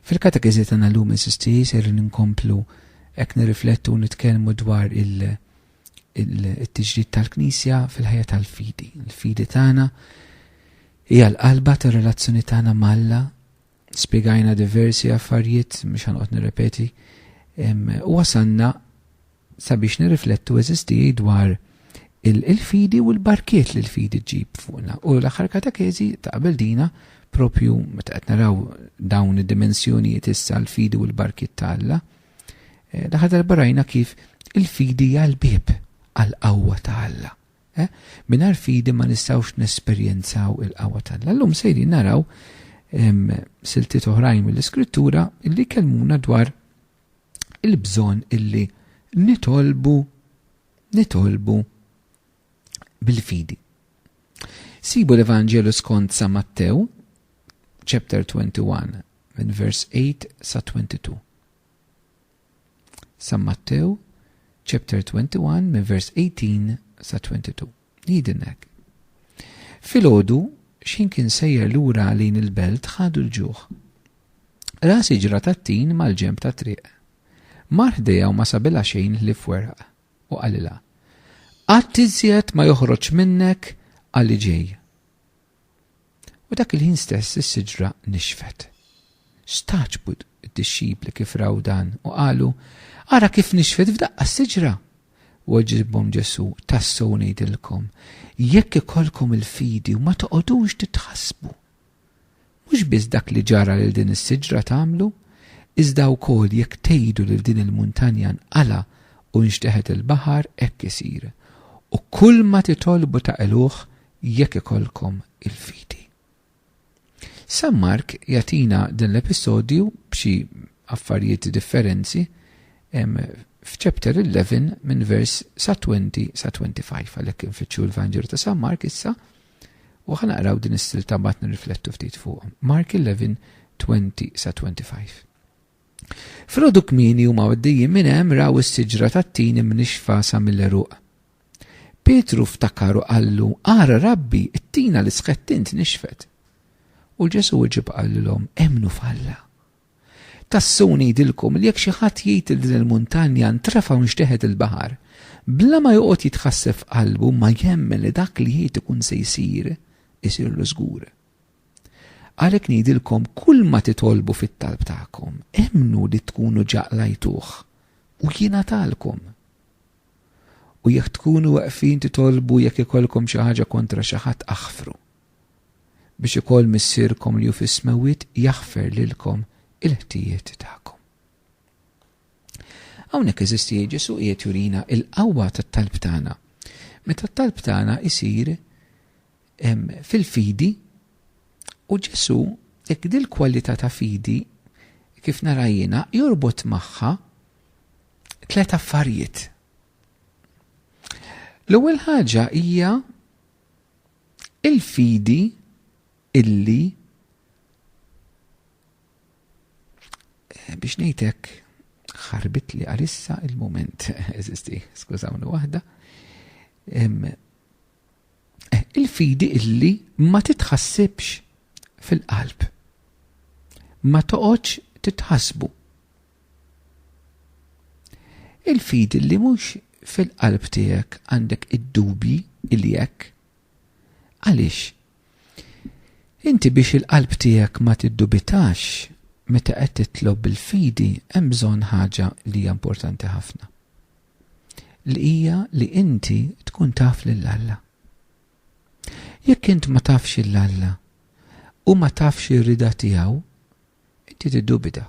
Fil-katekezi tagħna llum insisti ser ninkomplu hekk nirriflettu u nitkellmu dwar il-tiġdid tal-Knisja fil-ħajja tal-fidi. Il-fidi tagħna hija l-qalba tar-relazzjoni tagħna mal-Alla. Spjegajna diversi affarijiet mhux ħanqod nirrepeti. U wasanna sabiex nirriflettu eżisti dwar il-fidi u l-barkiet li l-fidi ġib fuqna. U l-aħħar katekezi ta' qabel dina propju meta qed naraw dawn id-dimensjonijiet issa l-fidi u l-barkiet ta' Alla. L-aħħar darba rajna kif il-fidi hija l-bieb għall-qawwa ta' Alla. Mingħajr fidi ma nistgħux nesperjenzaw il-qawwa ta' Alla. Llum sejrin naraw siltiet oħrajn mill-Iskrittura illi kellmuna dwar il-bżonn illi nitolbu bil-fidi. Sibu l-Evanġelu skont San Mattew, chapter 21, minn vers 8 sa 22. San Mattew, chapter 21, minn vers 18 sa 22. Nidinnek. Filgħodu xin kien sejjer lura lejn il-belt ħadu l-ġuħ. Ra siġra tat-tin mal-ġemb ta' triq. Mar ħdejha u ma sabela xejn li fweraq u qalilha: Qatt iżjed ma joħroġ minnek għalli ġej. U dak il-ħin stess is-siġra nixfet. Staġbu d-disċipli kif raw dan u qalu: Ara kif nixfet f'daqqa s-siġra. U ġibhom Ġesu: Tassew ngħidilkom, jekk ikolkom il-fidi u ma toqgħodux titħassbu. Mhux biss dak li ġara lil din is-siġra tagħmlu, iżda wkoll jekk tgħidu lil din il-muntanja nqala u nxteħet il-baħar hekk isir. U kull ma titolbu taqeluh jekk ikolkom il-fidi. San Mark jagħtina din l-episodju b'xi affarijiet differenzi f'chapter 11 minn vers sa 20 sa 25 għalhekk infittxu l-Evanġelu ta' San Mark issa u ħanaqraw din is-silta mbagħad nirriflettu ftit fuqhom. Mark 11, 20 sa 25. Frodu kmieni huma għaddejjin minn hemm raw is-siġra tat-tin imnixfa sa mill-eruq. Petru ftakaru qallu: Ara Rabbi, it-tina li sħettint nixfet. U Ġesu ġib qallilhom: Emnu f'Alla. Tassew ngħidilkom li jekk xi ħadd jgħid din il-muntanja ntrafa' u nxteħed il-baħar, bla ma joqgħod jitħassef qalbu ma jemmen li dak li jgħid ikun se jsir isirlu żgur. Għalhekk ngħidilkom kull ma titolbu fit-talb tagħkom, emnu li tkunu ġaqlajtuh u jingħatalkom. U jekk tkunu waqfin titolbu jekk ikolkom xi ħaġa kontra xi ħadd aħfru, biex ikoll missierkom li hu fis-smewwiet jaħfer lilkom il-ħtijiet tagħkom. Hawnhekk eżisti Ġesu qiegħed jurina l-qawwa tat-talb tagħna. Meta t-talb tagħna isir fil-fidi u Ġesu jekk din il-kwalità ta' fidi kif narajjina jorbot magħha tliet affarijiet. L-ewwel ħaġa hija il-fidi illi biex ngħidlek ħarbit li għalissa il-moment eżisti, skużawni waħda. Il-fidi illi ma titħassibx fil-qalb. Ma toqgħodx titħassbu. Il-fidi illi mhux fil-qalb tiegħek għandek id-dubi illi hekk. Għaliex? Inti biex il-qalb tiegħek ma tiddubitax meta qed titlob il-fidi hemm bżonn ħaġa li hija importanti ħafna. Li hija li inti tkun taf lil Alla. Jekk int ma tafx il-Alla u ma tafx ir-rida tiegħu, inti tiddubita.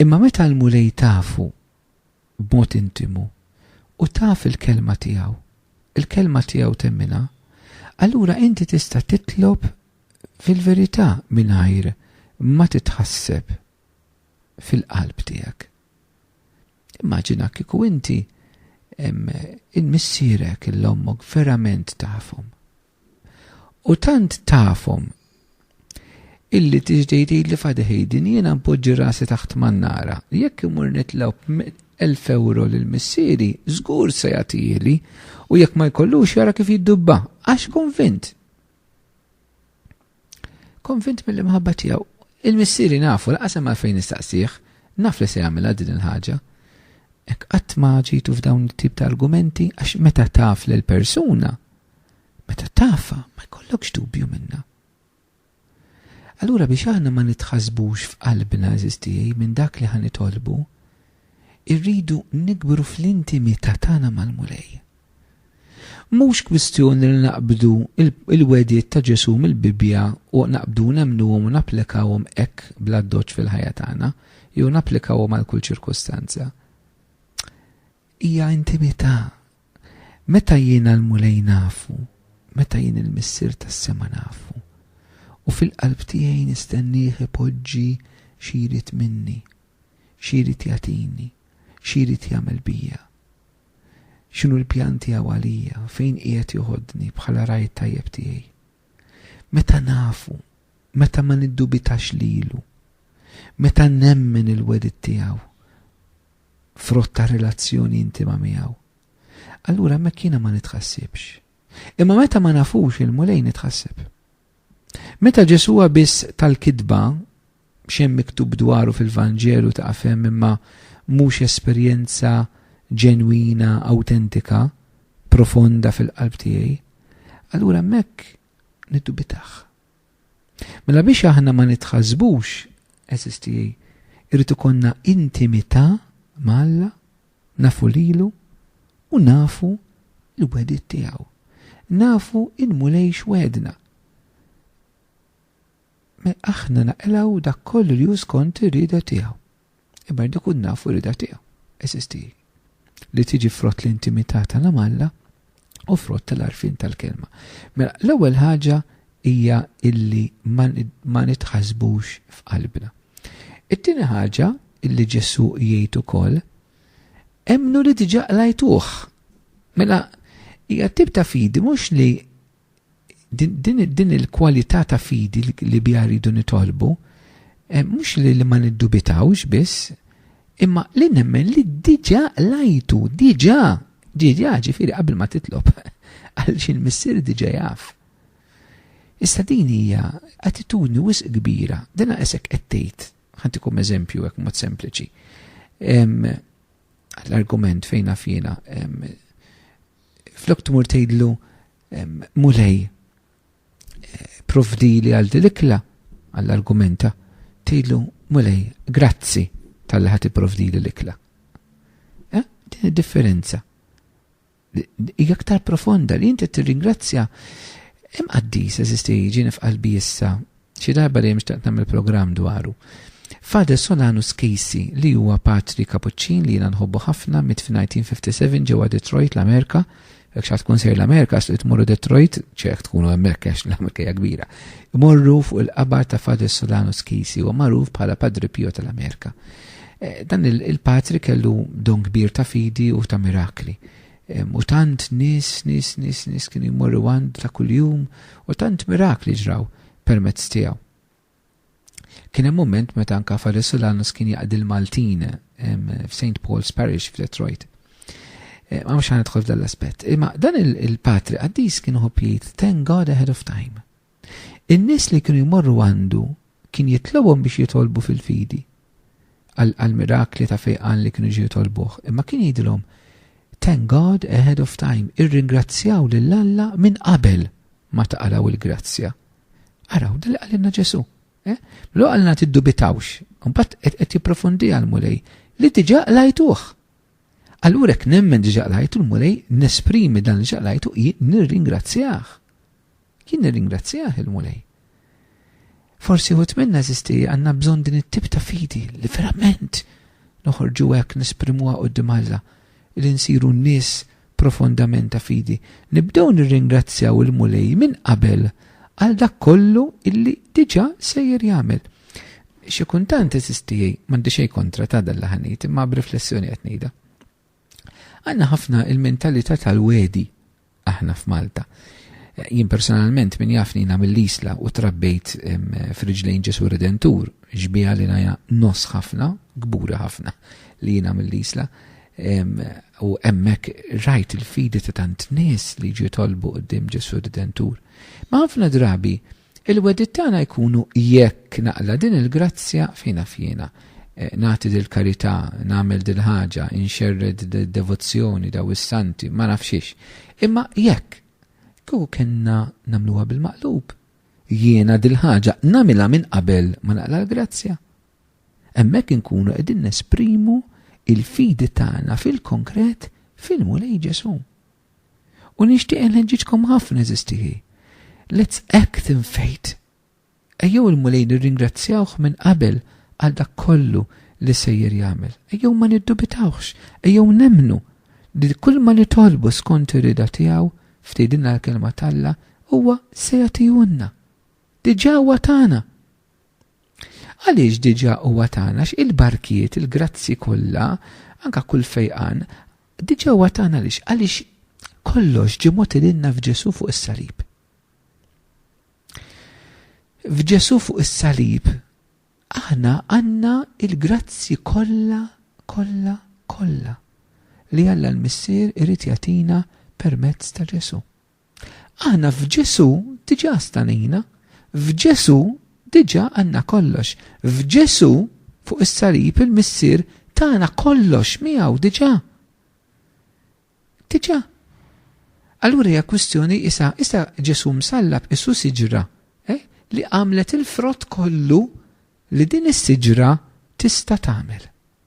Imma meta l-mulej tafu b'mod intimu u taf il-kelma tiegħu temmina, allura inti tista' titlob fil-verità mingħajr ma titħasseb fil-qalb tiegħek. Immaġina kieku inti il-missierek il-ommok verament tafhom. U tant tafhom illi tiġdejdi li fadeħejdin jiena npoġġi rasi taħt mannara. Jekk imur nitlob 1,000 euro lill-missieri, żgur se jagħtili u jekk ma jkollux jara kif jiddubba għax konvint mill-imħabba tiegħu. Il-missieri nafu laqasem għalfejn nistaqsih, naf li se jagħmilha din il-ħaġa. Hekk qatt ma ġejtu f'dawn it-tip ta' argumenti għax meta taf lil persuna, meta tafa ma jkollokx dubju minnha. Allura biex aħna ma nitħasbux f'qalbna eżistijej minn dak li ħanitolbu, irridu nikbru fl-intimità tagħna mal-Mulej. Mhux kwistjoni li naqbdu il-wedijiet ta' Ġesu mill-Bibja u naqbdu nemnuhom u napplikawhom hekk bla doċċ fil-ħajja tagħna, jew napplikawhom għal kull ċirkustanza. Hija intimità. Meta jiena l-Mulej nafu, meta jien il-missier tas-sema nafu, u fil-qalb tiegħi nistennieh ipoġġi xi jrid minni, xi jrid jagħtini, xi jrid jagħmel bija. X'inhu l-pjan tiegħu għalija, fejn qiegħed joħodni bħala rajt tajjeb tiegħi. Meta nafu, meta ma niddubitax lilu, meta nemmen il-wedid tiegħu, frott ta' relazzjoni intima miegħu. Allura hemmhekk jiena ma nitħassibx. Imma meta ma nafux il-Mulej nitħasseb. Meta Ġesuwa biss tal-kidba x'hemm miktub dwaru fil-Vanġelu ta' fem imma mhux esperjenza ġenwina, autentika, profonda fil-qalb tiegħi, allura hemmhekk niddubitaħ. Mela biex aħna ma nitħasbux eżistijej, irid ikollna intimità ma'Alla, nafu lilu u nafu l-wedid tiegħu. Nafu il-Mulej x'wedna. Aħna naqlaw dak kollu li skont ir-rieda tiegħu. Imma dik nafu r-rieda tiegħu. Eżistijej. Li tiġi frott l-intimità tagħna ma'Alla u frott tal-arfin tal-kelma. Mela l-ewwel ħaġa hija illi ma nitħasbux f'qalbna. It-tieni ħaġa illi Ġesu jgħid ukoll emnu li diġà qlajtuh. Mela hija tip ta' fidi mhux li din il-kwalità ta' fidi li biha rridu nitolbu, mhux li ma niddubitawx biss, imma li nemmen li diġà lajtu, diġà ġifieri qabel ma titlob għaliex il-missier diġà jaf. Issa din hija attitudni wisq kbira, dina qeshek qed tgħid, ħantikom eżempju hekk mod sempliċi. L-argument fejn fiena flok tmur tgħidlu Mulej provdili għal dilikla għall-argumenta tgħidlu Mulej grazzi tal-li ħati provdili l-ikla. Din id-differenza. Hija aktar profonda li inti tirringrazzja. Hemm qaddis eżisti ġieni f'qalbi issa xi darba li mxtaqt nagħmel programm dwaru. Father Solanus Casey li huwa patri Kapuċċin li jiena nħobbu ħafna mit f'1957 ġewwa Detroit l-Amerika. Jekk xa tkun sejr l-Amerika għax li tmorru Detroit, ċek tkunu hemmhekk għax l-Amerika hija kbira. Imorru fuq il-qabar ta' Father Solanus Casey u magħruf bħala Padre Pio tal-Amerika. Dan il-patri kellu don kbir ta' fidi u ta' mirakli. U tant nis kienu jmorru għand ta' kuljum u tant mirakli ġraw permezz tiegħu. Kien hemm mument meta anke Father Solanus kien jaqdi l-Maltin f'St. Paul's Parish f'Detroit. Ma mhux ħanidħol f'dan l-aspett. Imma dan il-patri qaddis kienu ħobbijiet thank God ahead of time. In-nies li kienu jmorru għandu kien jitlobhom biex jitolbu fil-fidi għal-mirakli ta' fejqan li kienu ġiju tolbuħ. Imma kien jidilhom thank God ahead of time, irringrazzjaw lill-Alla minn qabel ma taqalaw il-grazzja. Araw, dil għalina Ġesu. Lo għalna tiddubitawx, unbat qed jipprofondi għal-Mulej li diġà qlajtuh. Allura jekk nemmen diġà qlajtu l-Mulej nesprimi dan li diġà qlajtu nirringrazzjah. Kien nirringrazzjah il-Mulej. Forsi ħut minna eżisti għandna bżonn din it-tip ta' fidi li verament noħorġu hekk nesprimuha quddiem Alla li nsiru nies profondament ta' fidi. Nibdew nirringrazzjaw il-Mulej minn qabel għal dak kollu illi diġà sejjer jagħmel. Xi kuntant eżisti m'għandi xejn kontra ta' dan l-ħanit imma b'riflessjoni qed ngħidha. Għandna ħafna il-mentalità tal-wedi aħna f'Malta. Jien personalment min jafni jina mill-Isla u trabbejt f'Riġlejn Ġesu Redentur, ġbija li najja nos ħafna, gbura ħafna li jina mill-Isla, u emmek rajt il-fidi ta' tant nies li ġi tolbu qudiem Ġesu Redentur. Ma ħafna drabi Il-wedit tagħna jkunu jekk naqla din il-grazzja fina nagħti dil-karità, nagħmel dil-ħaġa, inxerred devozzjoni daw is-santi, ma nafxiex. Imma jekk kieku kellna nagħmluha bil-maqlub. Jiena dil-ħaġa nagħmilha minn qabel ma naqla l-grazzja. Hemmhekk inkunu qegħdin nesprimu il-fidi tagħna fil-konkret fil-mulej Ġesu. U nixtieq nħeġġiġkom ħafna eżistiħi. Let's act in faith. Ejjew il-mulej nirringrazzjawh minn qabel għal dak kollu li sejjer jagħmel. Ejjew ma niddubitawx, ejjew nemnu li kull ma nitolbu skont ir-rida tiegħu f'tidilna l-kelma talla huwa se jagħtihunna. Diġà huwa tagħna. Għaliex diġà huwa tagħna il-barkijiet, il-grazzi kollha, anke kull fejqan, diġà huwa tagħna għaliex kollox ġie mogħtidilna f'Ġesu fuq is-salib. F'Ġesu fuq is-salib aħna għandna il-grazzi kollha li Alla l-Missier irid jagħtina permezz ta' Ġesu. Aħna f'Ġesu diġà stanina, f'Ġesu diġà għandna kollox. F'Ġesu fuq is-salib il-Missier tagħna kollox miegħu diġà. Diġà. Allura hija kwistjoni issa Ġesu msallab isu siġra li għamlet il-frott kollu li din is-siġra tista' tagħmel.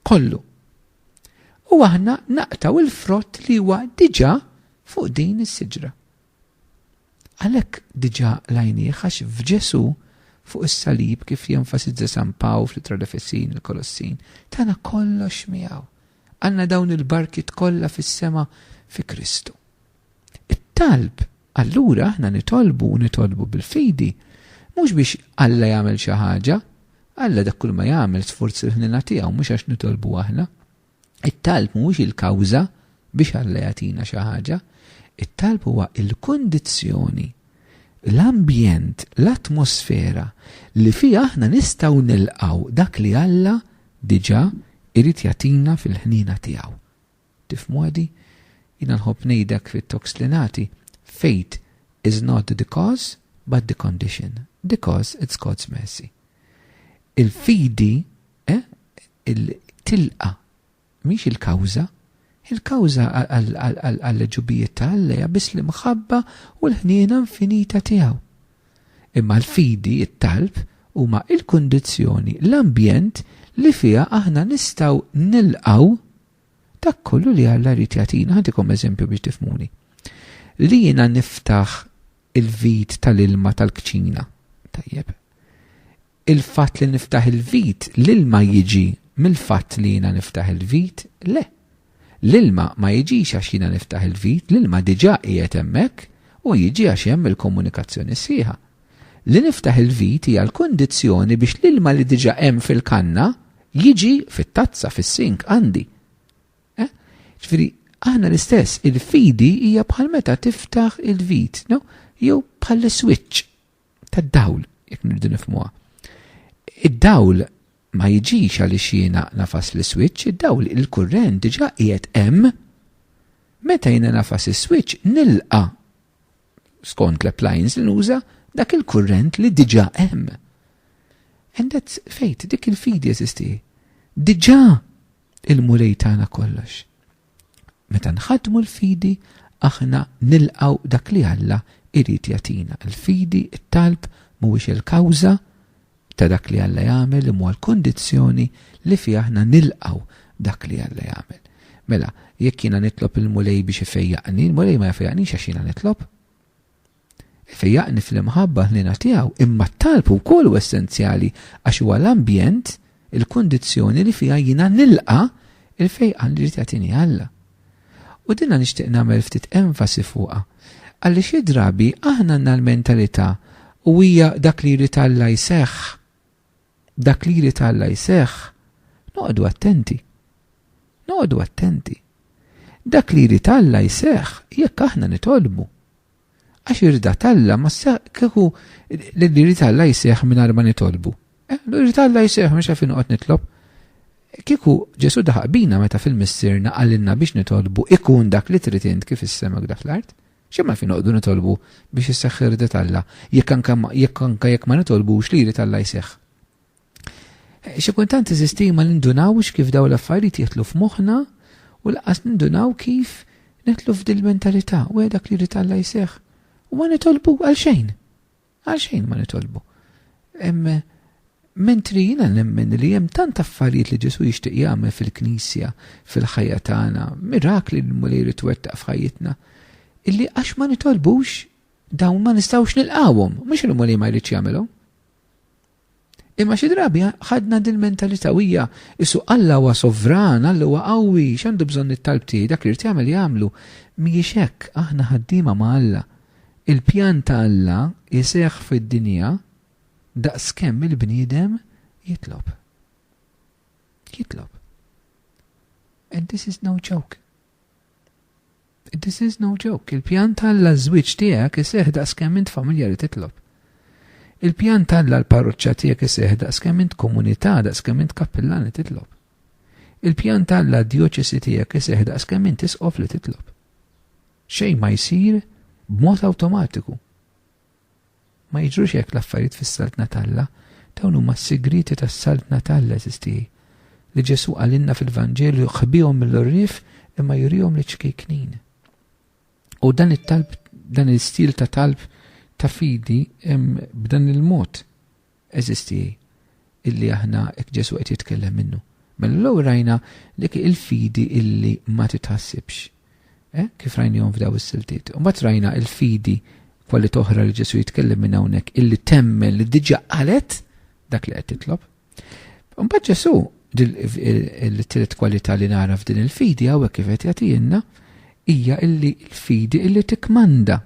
Kollu. U aħna naqtaw il-frott li huwa diġà fuq din is-siġra. Għalhekk diġà lajnieh għax f'Ġesu fuq is-salib kif jenfasizza San Pawl fl-Ittra l-Efesin, il-Kolossin, tagħna kollox miegħu. Għandna dawn il-barkit kollha fis-sema fi Kristu. It-talb, allura aħna nitolbu bil-fidi, mhux biex Alla jagħmel xi ħaġa, Alla dak kull ma jagħmel sforzi ħnina tiegħu mhux għax nitolbu aħna. It-talb mhux il-kawża biex Alla jagħtina xi ħaġa, it-talb huwa il-kundizzjoni, l-ambjent, l-atmosfera li fiha aħna nistgħu nilqgħu dak li Alla diġà irid jagħtina fil-ħnina tiegħu. Tifhmu għadi? Jiena nħobb ngħidlek fit-toks li nagħti, faith is not the cause but the condition, because it's God's mercy. Il-fidi tilqa mhix il-kawża, il-kawża għall-ġubijiet tal-Alla biss li mħabba u l-ħniena infinita tiegħu. Imma l-fidi, it-talb, huma il-kundizzjoni, l-ambjent li fiha aħna nistgħu nilqgħu dak kollu li Alla jrid jagħtina. Ħantikom eżempju biex tifhmuni. Li jiena niftaħ il-vit tal-ilma tal-kċina. Tajjeb. Il-fatt li niftaħ il-vit, l-ilma jiġi mill-fatt li jiena niftaħ il-vit, le. L-ilma ma jiġix għax jiena niftaħ il-vit, l-ilma diġà qiegħed hemmhekk u jiġi għax hemm il-komunikazzjoni sħiħa. Li niftaħ il-vit hija l-kundizzjoni biex l-ilma li diġà hemm fil-kanna jiġi fit-tazza fis-sink għandi. Ġifieri aħna l-istess, il-fidi hija bħal meta tiftaħ il-vit, no? Jew bħal switch tad-dawl, jekk nirdu nifhmuha. Id-dawl ma jiġix għaliex jiena nafas l-switch, id-dawl il-kurrent diġà qiegħed hemm. Meta jiena nafas is-switch nilqa' skont l-appliance li nuża dak il-kurrent li diġà hemm. And that's faith, dik il-fidi jeżisti. Diġà il-mulej tagħna kollox. Meta nħadmu l-fidi, aħna nilqgħu dak li Alla irid jagħtina. Il-fidi, it-talb mhuwiex il-kawża ta' dak li Alla jagħmel imma l-kundizzjoni li fiha aħna nilqgħu dak li Alla jagħmel. Mela, jekk jiena nitlob il-mulej biex ifejjaqni, il-mulej ma jfejjaqnix għax jiena nitlob. Ifejjaqni fl-imħabba ħnina tiegħu, imma t-talb ukoll huwa essenzjali għax huwa l-ambjent, il-kundizzjoni li fiha jiena nilqa' il-fejqan li jrid jagħtini Alla. U dinna nixtieq nagħmel ftit enfasi fuqha. Għalli xi drabi aħna għandna l-mentalità u hija dak li jrid Alla jseħħ. Dak li jrid Alla jseħħ. Noqogħdu attenti. Noqogħdu attenti. Dak li jrid Alla jseħħ jekk aħna nitolbu. Għax irda Alla ma kieku li jrid Alla jseħħ mingħajr ma nitolbu. Li jrid Alla jseħħ mhux għalfejn noqgħod nitlob. Kieku Ġesu daħaq bina meta fil-missierna għallinna biex nitolbu ikun dak li trid int kif is-sema dak l-art. X'imma fin noqogħdu nitolbu biex isseħħ irdet Alla jekk ma nitolbux li jrid Alla jseħħ. Xi kultant eżisti ma nindunawx kif dawn l-affarijiet jitlu f'moħħna u laqas nindunaw kif nitlu f'dil mentalità u dak li jrid Alla jseħħ. U ma nitolbu għal xejn. Għal xejn ma nitolbu. Mentri jiena nemmen li hemm tant affarijiet li Ġesu jixtieq jagħmel fil-Knisja, fil-ħajja tagħna, mirakli li l-mulej jrid twettaq f'ħajjitna, illi għax ma nitolbux dawn ma nistgħux nilqawhom, mhux il-mulej ma jridx jagħmelhom. Imma xi drabi ħadna din mentalità hija isu Alla huwa sovran, Alla huwa qawwi, x'għandu bżonn it-talb tiegħi, dak li rid jagħmel jagħmlu. Mhijiex hekk, aħna ħaddiema ma' Alla. Il-pjan ta' Alla jiseħħ fid-dinja daqskemm il-bniedem jitlob. Jitlob. And this is no joke. This is no joke. Il-pjan ta' Alla żwieġ tiegħek iseħħ daqskemm int familja li titlob. Il-pjan Alla l-parroċċja tiegħek iseħħ daqskemm int komunità, daqskemm int kappellani titlob. Il-pjan Alla d-djoċesi tiegħek iseħħ daqskemm int tisqof li titlob. Xejn ma jsir b'mod awtomatiku. Ma jiġrux hekk l-affarijiet fis-saltna Alla, dawn huma s-sigriti tas-saltna Alla eżistiji li Ġesu għalinna fil-Vanġelju ħbihom mill-orrif imma jurihom li ċkejknin. U dan it-talb, dan il-stil ta' talb ta' fidi b'dan il-mod eżistiji illi aħna hekk Ġesu qed jitkellem minnu. Mela rajna dik il-fidi illi ma titħassibx. Kif rajnihom f'daw is-siltiet. U mbagħad rajna il-fidi kwalità oħra li Ġesu jitkellem minn hawnhekk illi temmen li diġà qalet dak li qed titlob. U mbagħad Ġesu il-tielet kwalità li nara f'din il-fidi hawnhekk kif qed jagħtina hija illi l-fidi illi tikmanda.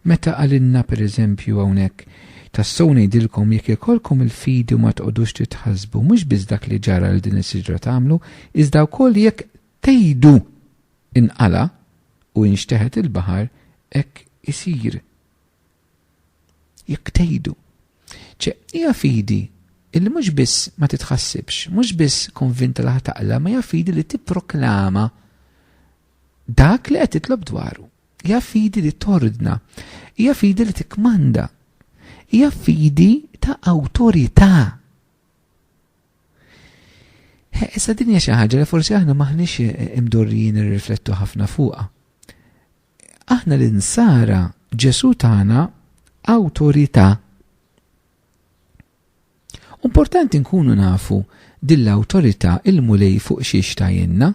Meta għalinna pereżempju hawnhekk tassew ngħidilkom jekk ikolkom il-fidi u ma tqogħdux titħassbu mhux biss dak li ġara l din is-siġra tagħmlu, iżda wkoll jekk tgħidu inqala u inxteħet il-baħar hekk isir. Jekk tgħidu. Hija fidi illi mhux biss ma titħassibx, mhux biss konvinta li ħataqla, ma hija fidi li tipproklama dak li qed titlob dwaru. Hija fidi li tordna, hija fidi li tikmanda, hija fidi ta' awtorità. Issa din hija xi ħaġa li forsi aħna maħniex imdorrijin irriflettu ħafna fuqha. Aħna l-insara Ġesu tagħna awtorità. Importanti nkunu nafu din l-awtorità il-mulej fuq xiex tajjenna.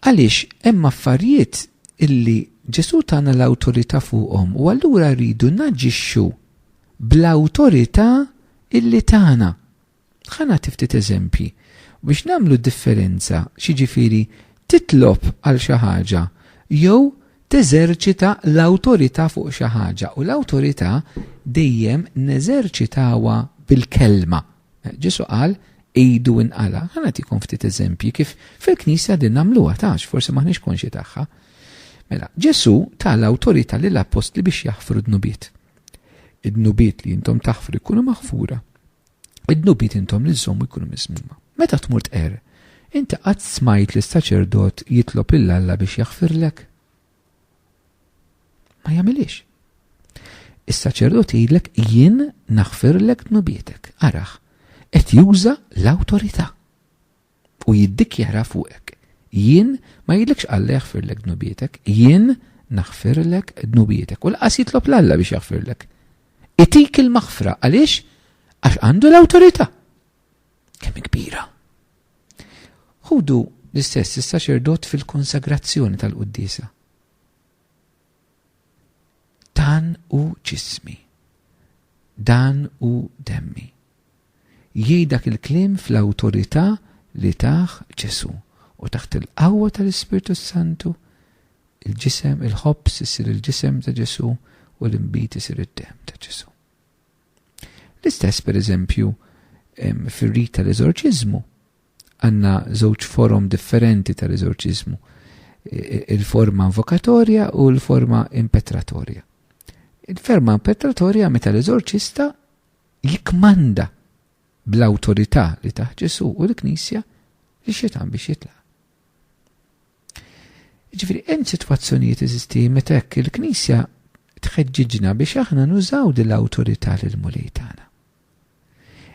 Għaliex hemm affarijiet illi Ġesu tagħna l-awtorità fuqhom u allura rridu naġixxu bl-awtorità illi tagħna. Ħana tiftit eżempji biex nagħmlu differenza xiġifieri titlob għal xi ħaġa jew teżerċita l-awtorità fuq xi ħaġa u l-awtorità dejjem neżerċitawha bil-kelma. Ġesu qal ejdu inqala. Ħana tikom ftit eżempji kif fil-Knisja din nagħmluha tax forsi maħniex konxi tagħha. Mela, Ġesu ta' l-awtorità lill-apostli biex jaħfru d-nubiet. Id-nubiet li intom taħfru jkunu maħfura. Id-nubiet intom li żommu jkunu mismuma. Meta tmur tqer, inti qatt smajt li s-saċerdot jitlob lill-Alla biex jaħfirlek? Ma jagħmilx. Is-saċerdot jgħidlek jien naħfirlek dnubietek. Araħ, qed juża l-awtorità u jiddikjara fuqek. Jien ma jgħidlekx Alla jaħfirlek dnubietek, jien naħfirlek dnubietek. U laqas jitlob l-Alla biex jaħfirlek. Itik il-maħfra għaliex? Għax għandu l-awtorità. Kemm kbira. Ħudu l-istess is-saċerdot fil-konsagrazzjoni tal-qudiesa. Dan u ġismi. Dan u demmi. Jgħidak il-klim fl-awtorità li taħ Ġesu. U taħt il-qawwa tal-Ispiritu Santu, il-ġisem, il-ħobs isir il-ġisem ta' Ġesu u l-imbit isir id-dem ta' Ġesu. L-istess pereżempju fir-rit tal-eżorċiżmu. Għandna żewġ forom differenti tal-eżorċiżmu. Il-forma invokatorja u l-forma impetratorja. Il-forma impetratorja meta l-eżorċista jikmanda bl-awtorità li taħt Ġesu u l-Knisja li xetan biex jitlaq. Ġifieri hemm sitwazzjonijiet eżisti meta hekk il-Knisja tħeġġiġna biex aħna nużaw din l-awtorità lil mulej tagħna.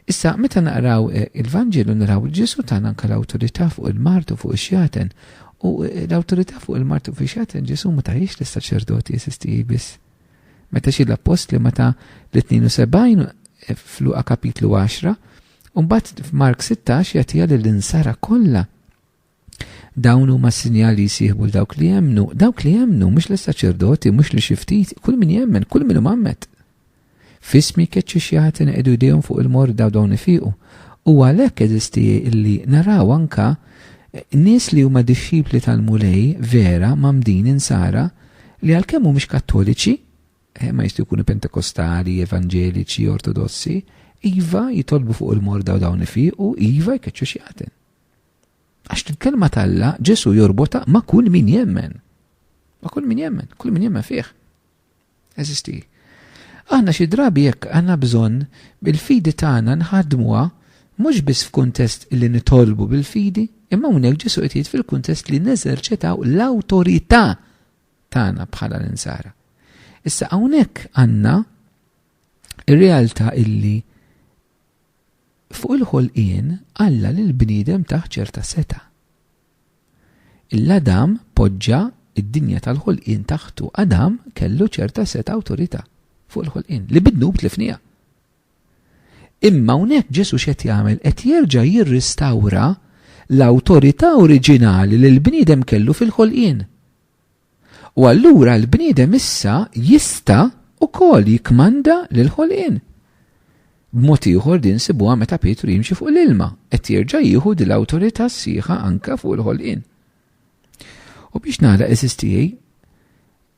Issa meta naqraw il-Vanġelu naraw Ġesu tagħna anke l-awtorità fuq il-mart u fuq ix-xjaten, u l-awtorità fuq il-mart u fuq ix-xjaten Ġesu ma tgħix lis-saċerdoti eżisti biss. Meta xi l-apostli meta l-72 f'Luqa kapitlu 10 u mbagħad f'Mark 16 jagħtiha lill-insara kollha. Dawn huma sinjali jsieħbu dawk li jemmnu mhux lis-saċerdoti, mhux li xi ftit, kull min jemmen, kull min mu'ammed. Fismi keċċi xjaħatin qegħdu jdejhom fuq il-morda u dawn ifiqu. U għalhekk eżisti illi naraw anka nies li huma dixxipli tal-mulej vera mamdin insara li għalkemm mhumiex kattoliċi, ma jistgħu jkunu pentekostali, evanġeliċi, ortodossi, iva jitolbu fuq il-morda u dawn ifiqu, iva jkeċċu xjaħatin. Għax il-kelma talla Ġesu jorbota ma' kull min jemmen. Ma' kull min jemmen fih. Eżisti. Aħna xi drabi jekk għandna bżonn bil-fidi tagħna nħaddmuha mhux biss f'kuntest li nitolbu bil-fidi, imma hawnhekk Ġesu qed jgħid fil-kuntest li neżerċitaw l-awtorità tagħna bħala l-insara. Issa hawnhekk għandna ir-realtà illi fuq il-ħolqien Alla lil bniedem taħt ċerta seta'. Il-Adam poġġa id-dinja tal-ħolqien taħtu. Adam kellu ċerta seta' awtorità fuq il-ħolqien li bidnu b'tlifnija. Imma hawnhekk Ġesu x'qed jagħmel qed jerġa' jirristawra l-awtorità oriġinali li l-bniedem kellu fil-ħolqien. U allura l-bniedem issa jista' ukoll jikmanda lil-ħolqien. B'mod ieħor din sibuha meta Petru jimxi fuq l-ilma, qed jerġa' jieħu din l-awtorità sħiħa anke fuq il-ħolqien. U biex nagħlaq eżistijej,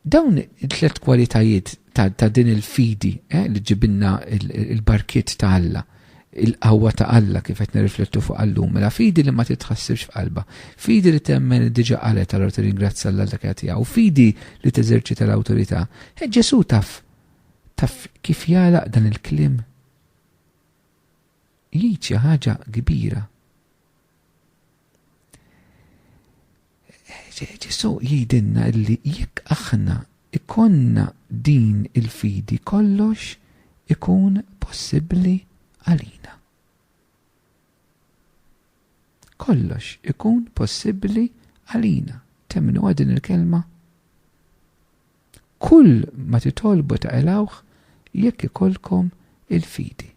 dawn it-tliet kwalitajiet ta' din il-fidi li ġibilna il-barkiet ta' Alla, il-qawwa ta' Alla kif qed nirriflettu fuq allum, mela fidi li ma titħassibx f'qalba, fidi li temmen diġà qalet allura tirringrazzja Alla tiegħu, fidi li teżerċita l-awtorità. Ġesu taf kif jalaq dan il-kliem. Jgħid xi ħaġa kbira. Ġesu jgħidilna li jekk aħna ikonna din il-fidi kollox ikun possibbli għalina. Kollox ikun possibbli għalina. Temmnu din il-kelma? Kull ma titolbu ta' ilawh jekk ikolkom il-fidi.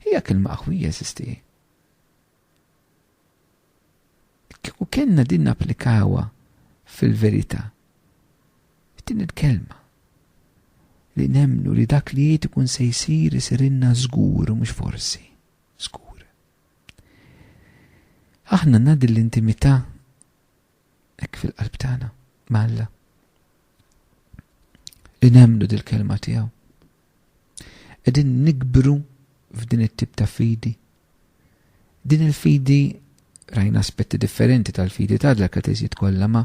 Hija kelma qawwija eżisti. Kieku kellna din napplikawha fil-verità. Din il-kelma li nemmnu li dak li jgħid ikun se jsir isirilna żgur u mhux forsi. Żgur. Aħna ngħaddi l-intimità hekk fil-qalb tagħna ma' Alla. Li nemmnu dil-kelma tiegħu. Qegħdin nikbru f'din it-tip ta' fidi. Din il-fidi rajna aspetti differenti tal-fidi tal-kateżijiet kollha, ma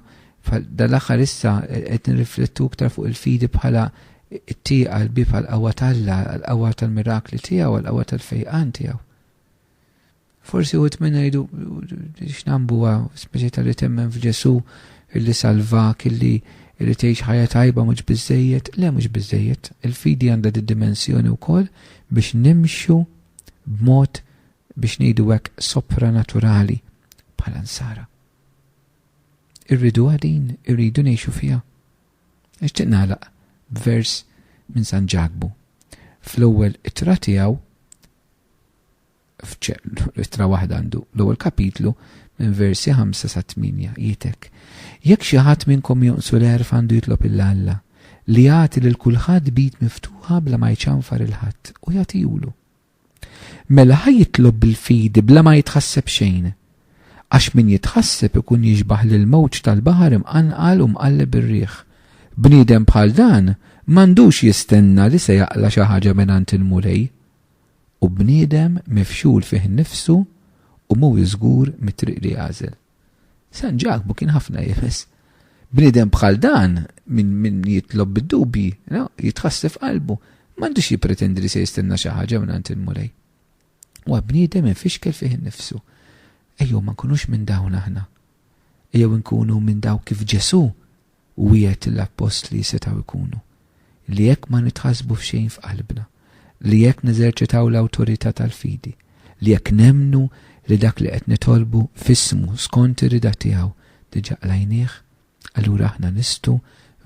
dal-aħħar issa qed nirriflettu aktar fuq il-fidi bħala it-tieqa l-bib għall-qawwa tal-Alla, għall-qawwa tal-mirakli tiegħu, għall-qawwa tal-fejqan tiegħu. Forsi wħud minna jgħidu x'nambuha speċi tal-li temmen f'Ġesu illi salvak, illi tgħix ħajja tajba mhux biżżejjed, le mhux biżżejjed. Il-fidi għandha d-dimensjoni wkoll biex nimxu b'mod biex ngħidu hekk sopranaturali bħala nsara. Irridu għadin, irridu ngħixu fiha. Nixtieq nagħlaq b'vers minn San Ġagbu. Fl-ewwel ittra tiegħu ittra waħda għandu l-ewwel kapitlu minn versi 5 sa 8 jgħidlek: jekk xi ħadd minnkom jonqsu l-għerf għandu jitlob il-Alla li jagħti lil kulħadd bid miftuħa bla ma jċanfar il-ħadd u jagħtihulu. Mela ħajjitlob bil-fidi bla ma jitħasseb xejn, għax min jitħasseb ikun jiġbaħ lil mewġ tal-baħar imqanqal u mqalleb ir-riħ. Bniedem bħal dan m'għandux jistenna li se jaqla xi ħaġa mingħand il-mulej, u bniedem mifxul fih nnifsu u mhu żgur mit-triq li għażel. San Ġagbu kien ħafna jefes. Bniedem bħal dan min jitlob bid-dubi, jitħassef qalbu, m'għandux jippretendi li se jistenna xi ħaġa mingħand il-mulej. U bniedem infixkel fih innifsu. Ejjew ma nkunux minn dawn aħna. jew nkunu minn dawk kif Ġesu wiegħed l-apostli setgħu jkunu. Li jekk ma nitħasbu f'xejn f'qalbna, li jekk neżerċitaw l-awtorità tal-fidi, li jekk nemnu li dak li qed nitolbu f'ismu skont ir-rida tiegħu diġà qlajnieh, allura aħna nistgħu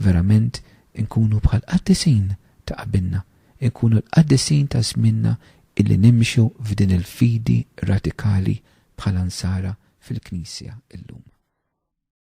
verament nkunu bħal qaddisin ta' qabilna, nkunu l-qaddisin ta' żminna illi nimxu f'din il-fidi radikali bħala nsara fil-Knisja illum.